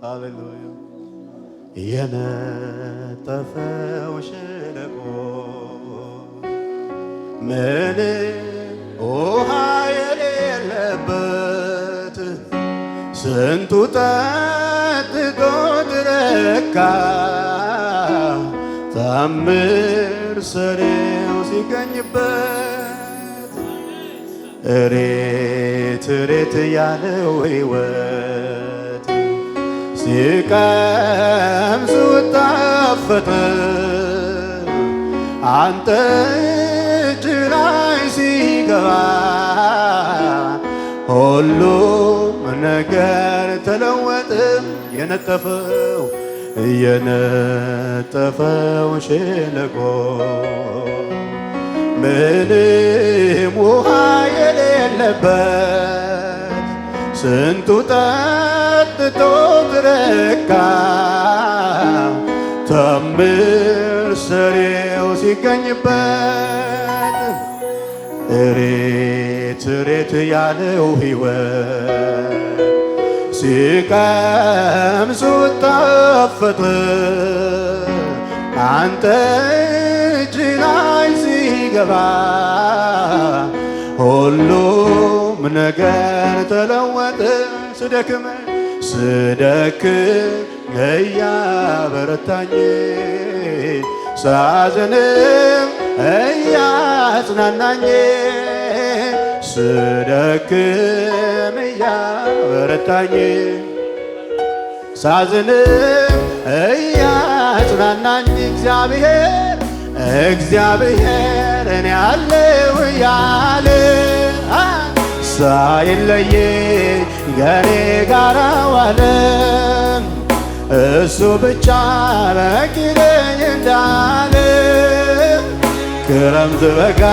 ሃሌሉያ የነጠፈው ሸለቆ ምን ውሃ የሌለበት ስንቱ ጠጥቶ ረካ ታምር ሰሪው ሲገኝበት እሬት እሬት ያለው ሕይወት ሲቀምሱት ጣፈጠ አንተ እጅ ላይ ሲገባ ሁሉም ነገር ተለወጠ። የነጠፈው ሸለቆ ምንም ውሃ የሌለበት ስንቱ ጠጥቶ ረካ ታምር ሰሪው ሲገኝበት እሬት እሬት ያለው ሕይወት ሲቀምሱት ጣፈጠ አንተ እጅ ላይ ሲገባ ሁሉም ነገር ተለወጠ። ስደክም እያበረታኝ ሳዝንም እያጽናናኝ ስደክም እያበረታኝ ሳዝንም እያጽናናኝ እግዚአብሔር እኔ አለሁ እያለ ሳይለየኝ ከኔ ጋር ዋለ። እሱ ብቻ በቂ ነኝ እንዳለ ክረምት በጋ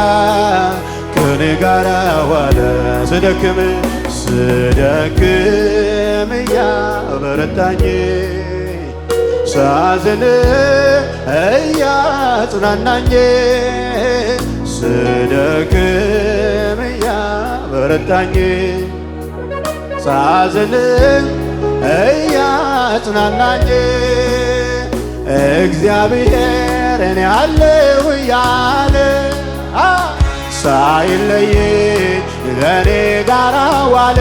ከኔ ጋር ዋለ። ስደክም እያበረታኝ ሳዝን እያጽናናኝ ስደክም እያበረታኝ ሳዝን እያጽናናኝ እግዚአብሔር እኔ አለሁ እያለ ሳይለየኝ ከኔ ጋር ዋለ።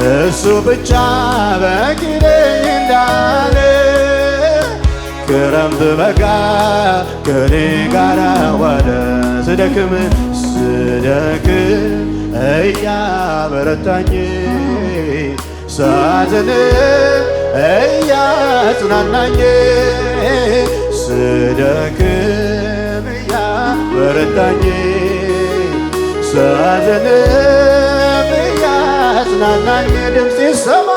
እሱ ብቻ በቂ ነኝ እንዳለ ክረምት በጋ ከኔ ጋር ዋለ። ስደክም እያበረታኝ ሳዝን እያጽናናኝ ስደክም እያበረታኝ ሳዝን እያጽናናኝ ድምፅ ይሰማ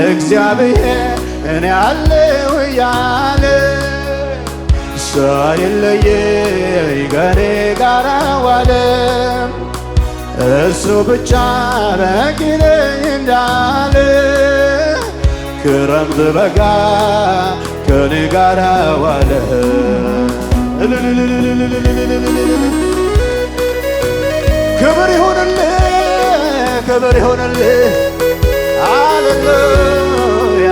እግዚአብሔር እኔ አለሁ እያለ ሳይለየኝ ከኔ ጋር ዋለ። እሱ ብቻ በቂ ነኝ እንዳለ ክረምት በጋ ከኔ ጋር ዋለ። ክብር ይሁንልህ፣ ክብር ይሁንልህ። ሃሌሉያ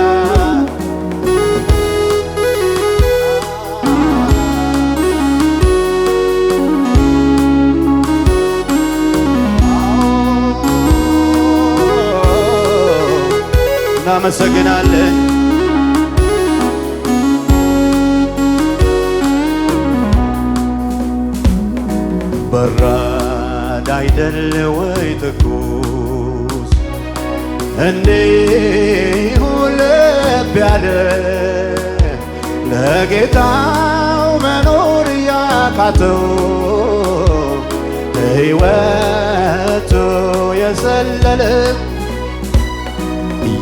እናመሰግናለን። በራድ አይደል ወይ ትኩስ እንዲሁ ልብ ያለ ለጌታው መኖር ያቃተው ሕይወቱ የሰለለ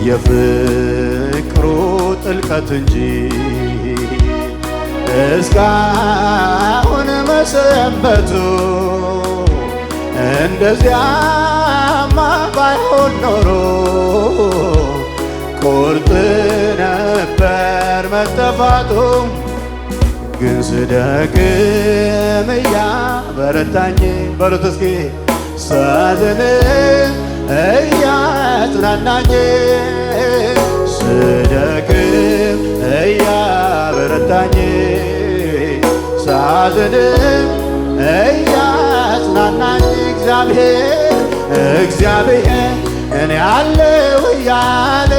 የፍቅሩ ጥልቀት እንጂ እስካሁን መሰንበቱ እንደዚያማ ባይሆን ኖሮ ቁርጥ ነበር መጠፋቱ። ግን ስደክም እያበረታኝ በሉት እስኪ ሳዝን እያጽናናኝ ረዳኝ ሳዝንም እያጽናናኝ እግዚአብሔር እኔ አለሁ እያለ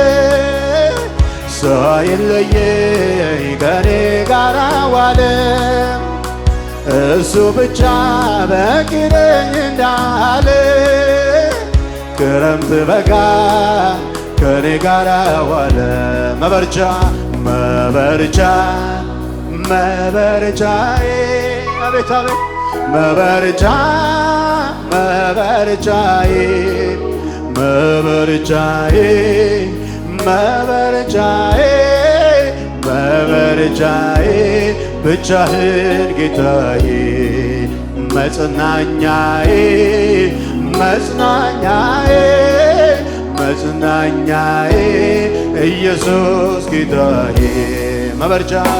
ሳይለየኝ ከኔ ጋር ዋለ። እሱ ብቻ በቂ ነኝ እንዳለ ክረምት በጋ ከኔ ጋር ዋለ። መበርቻዬ አቤት አቤት መበርቻዬ ብቻህን ጌታዬ መጽናኛዬ ኢየሱስ ጌታዬ መበርቻዬ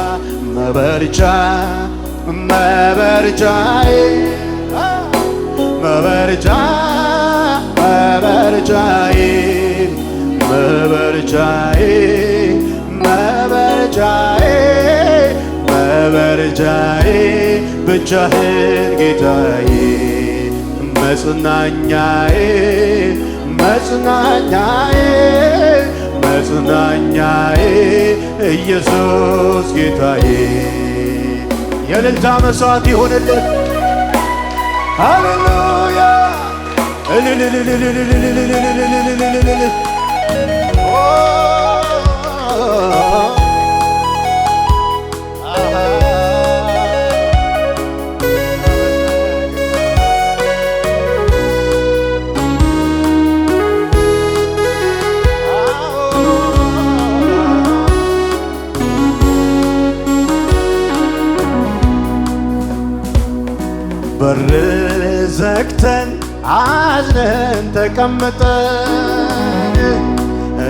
ብቻህን ጌታዬ መጽናኛዬ ኢየሱስ ጌታዬ። የእልልታ መሥዋዕት ይሁንልን። ሃሌሉያ በር ዘግተን አዝነን ተቀምጠን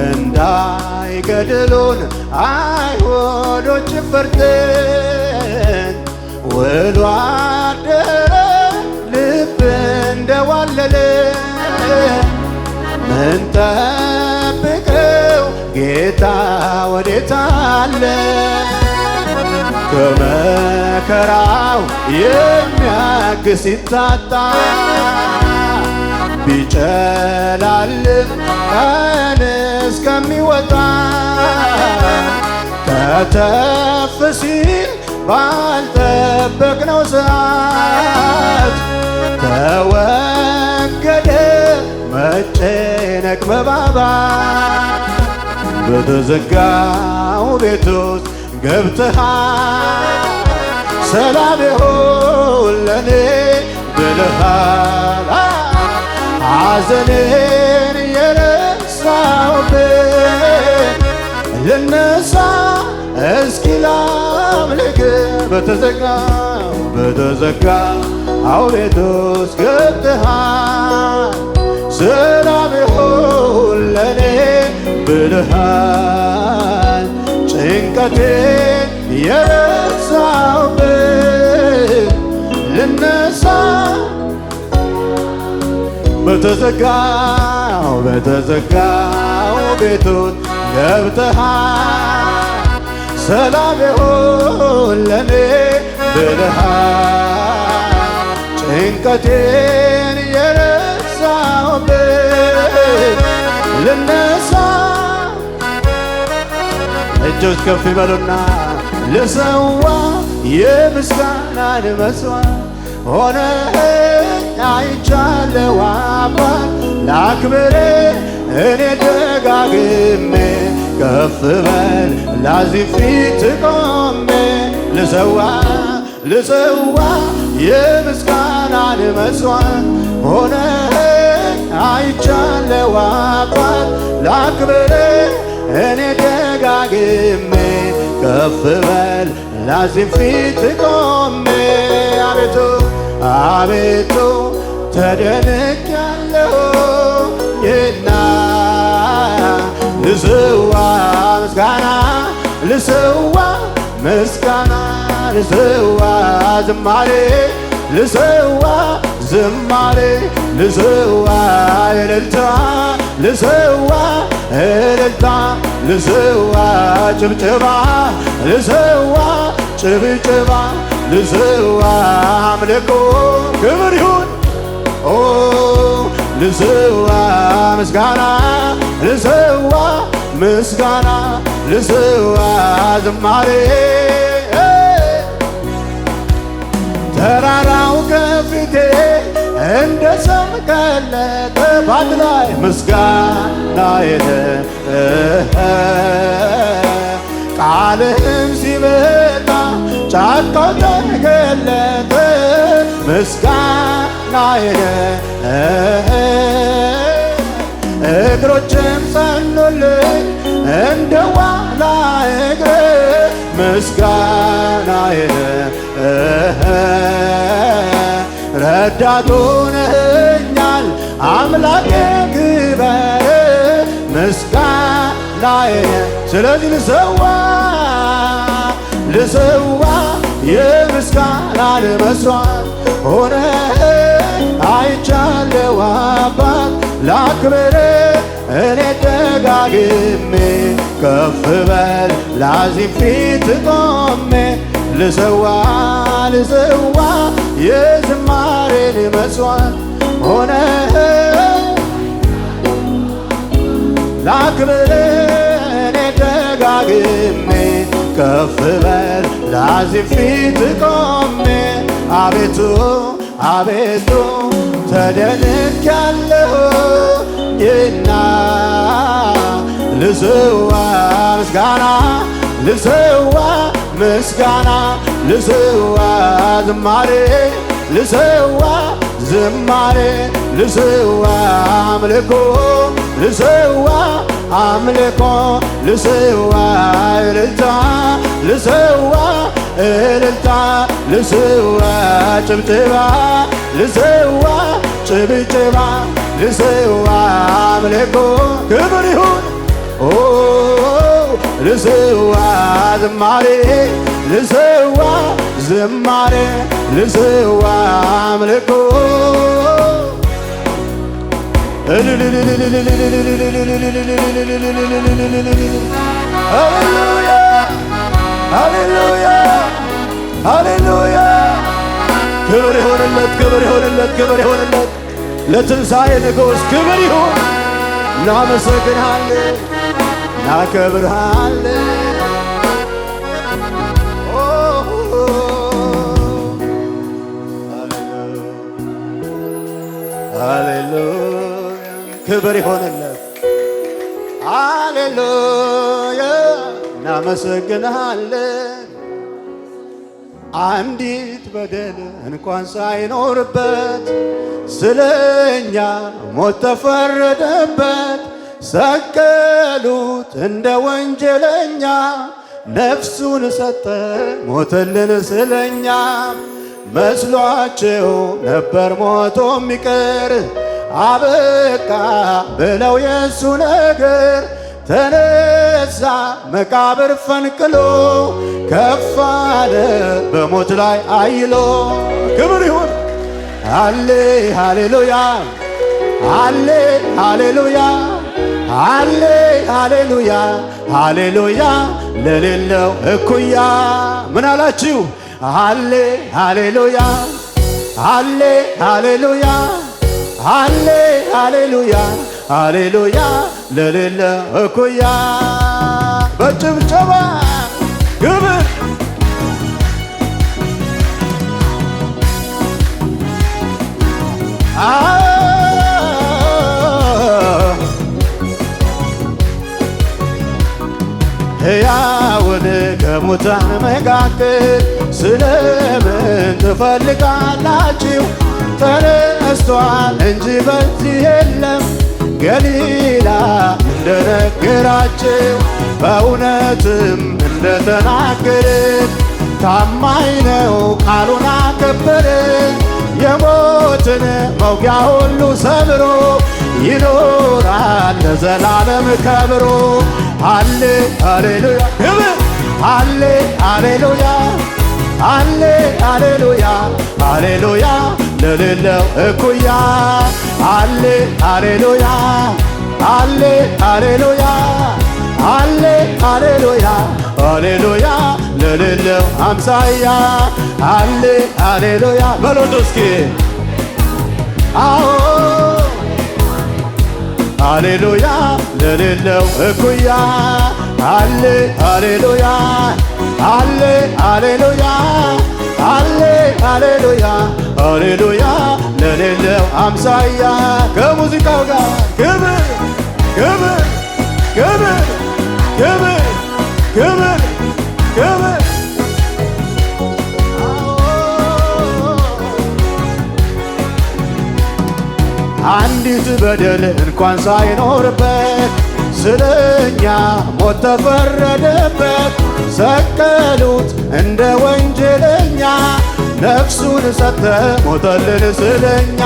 እንዳይገድሉን አይሁዶች ፈርተን ውሎ አደረ ልብ እንደዋለለ ምንጠብቀው ጌታ ወዴት አለ? ከመከራው የሚያግስ ሲታጣ ቢጨላልም ቀን እስከሚወጣ ከተፍ ሲል ባልጠበቅነው ሰዓት ተወገደ መጨነቅ መባባት። በተዘጋው ቤት ውስጥ ገብተሃል ሰላም ይሁን ለኔ ብለሃል። ሐዘኔን የረሳሁበት ልነሳ እስኪ ላምልክ። በተዘጋው ቤት ውስጥ ገብተሃል ሰላም ይሁን ለኔ ብለሃል። ጭንቀቴን የረሳሁበት ልነሳ በተዘጋው ቤቱን ገብተሃል ሰላም ይሁን ለኔ ብለሃል። ጭንቀቴን የረሳሁበት ልነሳ። እጆች ከፍ ይበሉና ልሰዋ የምስጋናን መሥዋዕት ሆነኸኝ አይቻለሁ አባት ላክብርህ እኔ ደጋግሜ ከፍ በል ላዚህ ፊት ቆሜ ልሰዋ የምስጋናን መሥዋዕት ሆነኸኝ አይቻለሁ አባት ላክብርህ እኔ ደጋግሜ ከፍ በል ላዚህ ፊት ቆሜ አቤቱ ተደንቄያለሁ እና ልሰዋ ምስጋና ልሰዋ ዝማሬ ልሰዋ እልልታ ልሰዋ ጭብጨባ ልሰዋ ጭብጨባ ልሰዋ አምልኮ ክብር ይሁን ልሰዋ ምስጋና ልሰዋ ምስጋና ልሰዋ ዝማሬ ተራራው ከፊቴ እንደ ሰም ቀለጠ ባንድ ላይ ምስጋና የለ ቃልህም ሲመጣ ጫካው ተገለጠ ምስጋና የለ እግሮችም ጸኑልኝ እንደ ዋላ እግር ምስጋና የለ ረዳት ሆነኸኛል አምላኬ ክበር ምስጋና የለ ስለዚህ ልሰዋ የምስጋናን መሥዋዕት ሆነህ አይቻለሁ አባት ላክብር እኔ ደጋግሜ ከፍ በል ላዚም ፊት ቆሜ ልሰዋ የዝማሬን መሥዋዕት ሆነህ ላክብር እኔ ደጋግሜ ከፍ በል ላዚም ፊት ቆሜ አቤቱ አቤቱ ተደንቄያለሁና ልሰዋ ምስጋና ልሰዋ ምስጋና ልሰዋ ዝማሬ ልሰዋ ዝማሬ ልሰዋ አምልኮ ልሰዋ አምልኮ ልሰዋ እልልታ ልሰዋ እልልታ ልሰዋ ጭብጨባ ልሰዋ ጭብጨባ ልሰዋ አምልኮ ክብር ይሁን ልሰዋ ዝማሬ ልሰዋ ዝማሬ ልሰዋ አምልኮ ሃሌሉያ ሃሌሉያ ሃሌሉያ ክብር ይሁንለት ክብር ይሁንለት ክብር ይሁንለት ለትንሣኤ ንጉሥ ክብር ይሁን እናመሰግንሃለን እናከብርሃለን ሃሌሉያ ክብር ይሁንለት ሃሌሉያ እናመሰግንሃለን አንዲት በደል እንኳን ሳይኖርበት ስለኛ ሞት ተፈረደበት ሰቀሉት እንደ ወንጀለኛ ነፍሱን ሰጠ ሞተልን ስለኛ መስሏቸው ነበር ሞቶ የሚቀር አበቃ ብለው የሱ ነገር ተነሳ መቃብር ፈንቅሎ ከፍ አለ በሞት ላይ አይሎ ክብር ይሁን ሃሌ ሃሌሉያ ሃሌ ሃሌሉያ ሃሌ ሃሌሉያ ሃሌሉያ ለሌለው እኩያ ምን አላችሁ ሃሌ ሃሌሉያ ሃሌ ሃሌሉያ ሃሌ ሃሌሉያ ሃሌሉያ ለሌለው እኩያ በጭብጨባ ክብር ሕያውን ከሙታን መካከል ስለምን ትፈልጋላችሁ? ተነስቷል እንጂ በዚህ የለም። ገሊላ እንደነገራችሁ በእውነትም እንደተናገርን ታማኝ ነው ቃሉን አከበረ። የሞትን መውጊያ ሁሉ ሰብሮ ይኖራል ለዘላለም ከብሮ። ሃሌ ሃሌሉያ ክብር ሃሌ ሃሌሉያ ሃሌ ሃሌሉያ ሃሌሉያ ለሌለው እኩያ ሃሌ ሃሌሉያ ሃሌ ሃሌሉያ ሃሌ ሃሌሉያ ሃሌሉያ ለሌለው አምሳያ አሌ ሃሌሉያ በሎት እስኪ አዎ ሃሌሉያ ለሌለው እኩያ አሌ ሃሌሉያ አሌ ሃሌሉያ አሌ ሃሌሉያ ሃሌሉያ ለሌለው አምሳያ ከሙዚቃው ጋር ክብር ክብር ክብር ክብር ክብር ክብር አንዲት በደል እንኳን ሳይኖርበት ስለኛ ሞት ተፈረደበት። ሰቀሉት እንደ ወንጀለኛ ነፍሱን ሰጠ ሞተልን ስለኛ።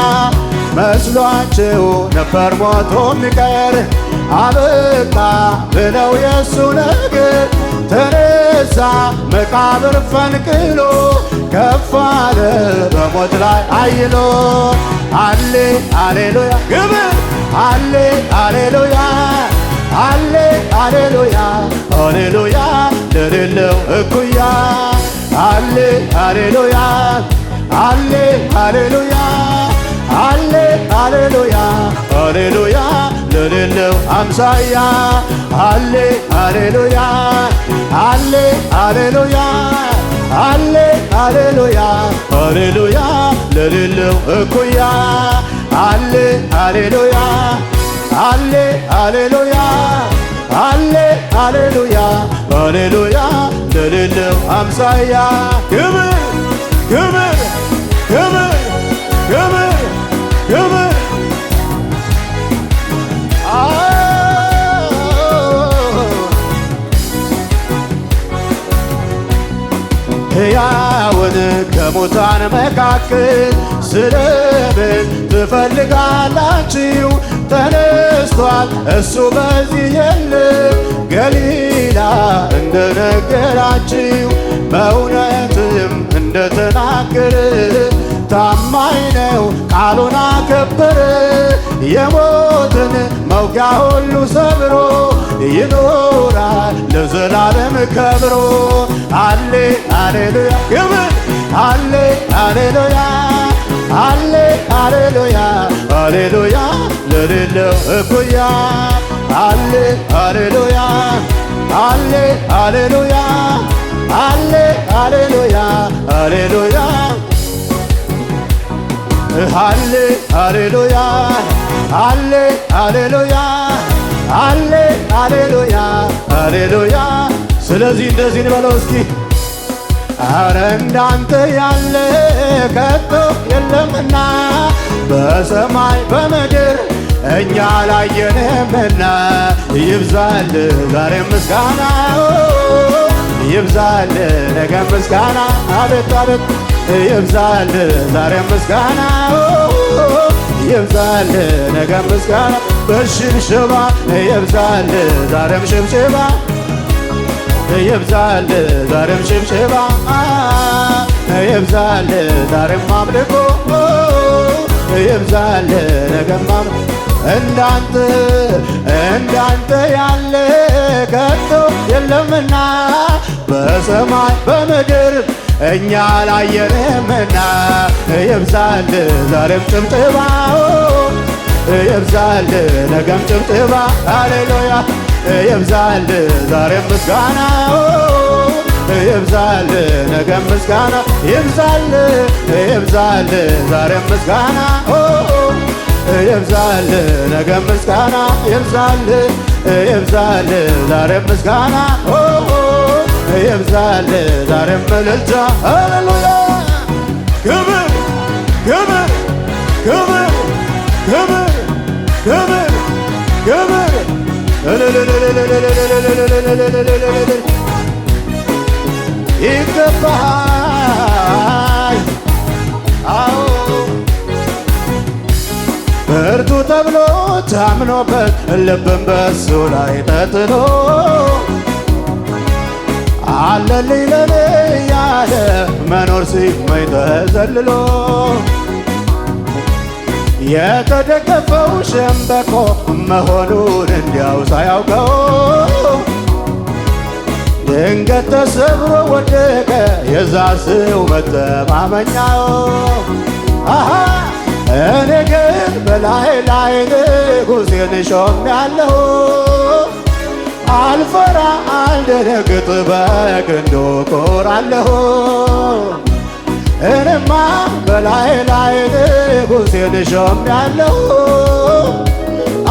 መስሏቸው ነበር ሞቶ ሚቀር አበቃ ብለው የሱ ነገር ተነሳ መቃብር ፈንቅሎ ከፍ አለ በሞት ላይ አይሎ አሌ ሃሌሉያ ግብር አሌ ሃሌሉያ አሌ ሃሌሉያ ሃሌሉያ ለሌለው እኩያ አሌ ሃሌሉያ አሌ ሃሌሉያ አሌ ሃሌሉያ ሃሌሉያ ለሌለው አምሳያ አሌ ሃሌሉያ አሌ ሃሌሉያ አሌ ሃሌሉያ ሃሌሉያ ለሌለው እኩያ አሌ ሃሌሉያ አሌ ሃሌሉያ አሌ ሃሌሉያ ሃሌሉያ ለሌለው አምሳያ ክብር ክብር ክብር ክብር ክብር ሕያውን ከሙታን መካከል ስለምን ትፈልጋላችሁ? ተነስቷል እሱ በዚህ የለም። ገሊላ እንደነገራችሁ በእውነትም እንደተናገረ ታማኝ ነው ቃሉን አከበረ። የሞትን መውጊያ ሁሉ ሰብሮ ይኖራል ለዘላለም ከብሮ አሌ ሃሌሉያ ክብር አሌ ሃሌሉያ አሌ ሃሌሉያ ሃሌሉያ ለሌለው እኩያ አሌ ሃሌሉያ አሌ ሃሌሉያ አሌ ሃሌሉያ ሃሌሉያ አሌ ሃሌሉያ አሌ ሃሌሉያ አሌ ሃሌሉያ ሃሌሉያ። ስለዚህ እንደዚህ እንበለው እስኪ አረ እንዳንተ ያለ ከቶ የለምና በሰማይ በምድር እኛ ላየንምና ይብዛል ዛሬ ምስጋና ይብዛል ነገ ምስጋና አቤት አቤት ይብዛል ዛሬ ምስጋና ይብዛል ነገ ምስጋና በሽብሸባ ይብዛል ዛሬም ሽብሸባ ይብዛል ዛሬም ሽብሸባ ይብዛል ዛሬም አምልኮ ይብዛል ነገም እንዳንተ ያለ ከቶ የለምና በሰማይ በምድር እኛ ላየንምና ይብዛል ዛሬም ጭብጨባ ይብዛል ነገም ጭብጨባ ሃሌሉያ ይብዛል ዛሬም ምስጋና ይብዛል ነገም ምስጋና ይብዛል ይብዛል ዛሬም ምስጋና ይብዛል ነገም ምስጋና ይብዛል ይብዛል ዛሬም ምስጋና ይብዛል ዛሬም እልልታ ሃሌሉያ ክብር ክብር ክብር ክብር ክብር ክብር ይገባሃል አዎ ብርቱ ተብሎ ታምኖበት ልብን በሱ ላይ ተጥሎ አለልኝ ለኔ ያለ መኖር ሲመኝ ተዘልሎ የተደገፈው ሸምበቆ መሆኑን እንዲያው ሳያውቀው ድንገት ተሰብሮ ወደቀ የዛ ሰው መተማመኛው። አሃ እኔ ግን በላይ ላይ ንጉሴን ሾሜያለሁ። አልፈራ አልደነግጥ በክንዱ እኮራለሁ። እኔማ በላይ ላይ ንጉሴን ሾሜያለሁ።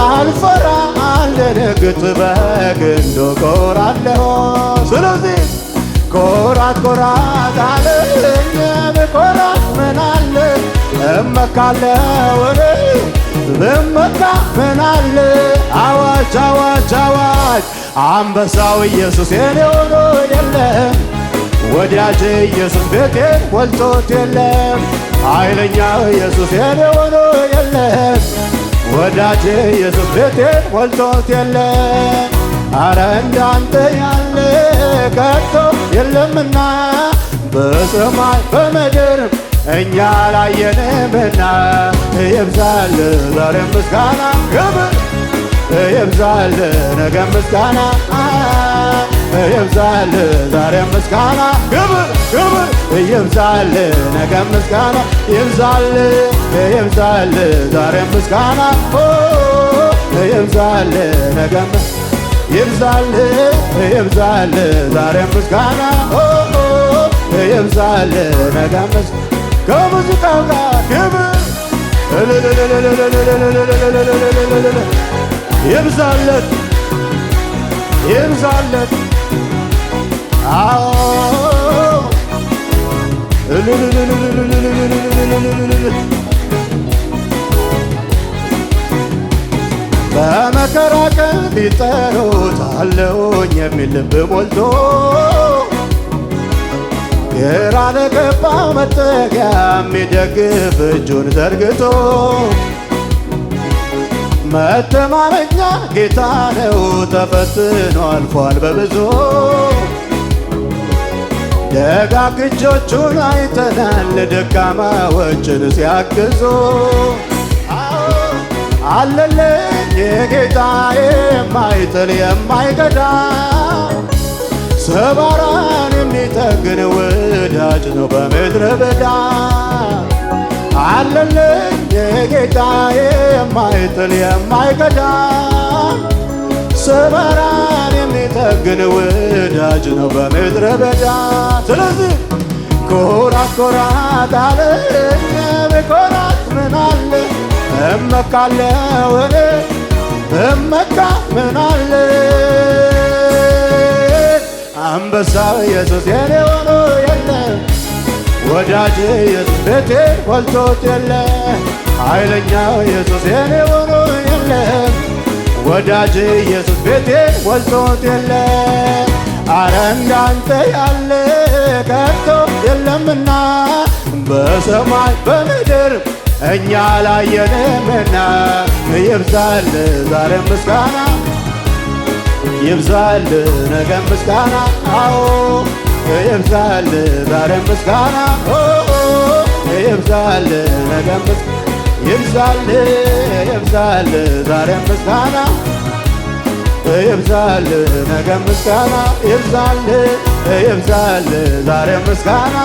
አልፈራ አልደነግጥ በክንዱ እኮራለሁ። ስለዚህ ኮራት ኮራት አለኝ ብኮራት ምን አለ እመካለሁ እኔ ብመካ ምን አለ። አዋጅ አዋጅ አዋጅ አንበሳው ኢየሱስ የኔ ሆኖ የለም። ወዳጄ ኢየሱስ ቤቴን ሞልቶት የለም። ኃይለኛው ኢየሱስ የኔ ሆኖ የለም። ወዳጄ ኢየሱስ ቤቴን ሞልቶት የለም። አረ እንዳንተ ያለ ከቶ የለምና በሰማይ በምድር እኛ ላየንምና ይብዛል ዛሬ ምስጋና ክብር ይብዛል ነገ ምስጋና ይብዛል ዛሬ ምስጋና ክብር ክብር ይብዛል ነገ ምስጋና ይብዛል ይብዛል ዛሬ ምስጋና ይብዛል ነገ ይብዛል ይብዛል ዛሬ ምስጋና ይብዛል ነገ ምስጋና ከሙዚቃው ጋር ክብር ይብዛለት ይብዛለት። አዎ በመከራ ቀን ቢጠሩት አለውኝ የሚል ልብ ሞልቶ ግራ ለገባው መጠጊያ የሚደግፍ እጁን ዘርግቶ መተማመኛ ጌታ ነው ተፈትኖ አልፏል በብዙ ደጋግ እጆቹን አይተናል ደካማዎችን ሲያግዙ። አለልኝ የጌታ የማይጥል የማይገዳ ሰባራን የሚጠግን ወዳጅ ነው በምድረ በዳ። አለልኝ የጌታ የማይጥል የማይገዳ ሰባራን የሚጠግን ወዳጅ ነው በምድረ በዳ። ስለዚህ ኮራት ኮራት አለኝ ብኮራት ምን አለ እመካለሁ እኔ ብመካ ምን አለ። አንበሳው ኢየሱስ የኔ ሆኖ የለም። ወዳጄ ኢየሱስ ቤቴን ሞልቶት የለም። ኃይለኛው ኢየሱስ የኔ ሆኖ የለም። ወዳጄ ኢየሱስ ቤቴን ሞልቶት የለም። አረ እንዳንተ ያለ ከቶ የለምና በሰማይ በምድር እኛ ላየንምና ይብዛል ዛሬ ምስጋና ይብዛል ነገ ምስጋና። አዎ ይብዛል ዛሬ ምስጋና ይብዛል ነገ ምስጋና ይብዛል ይብዛል ዛሬ ምስጋና ይብዛል ነገ ምስጋና ይብዛል ይብዛል ዛሬ ምስጋና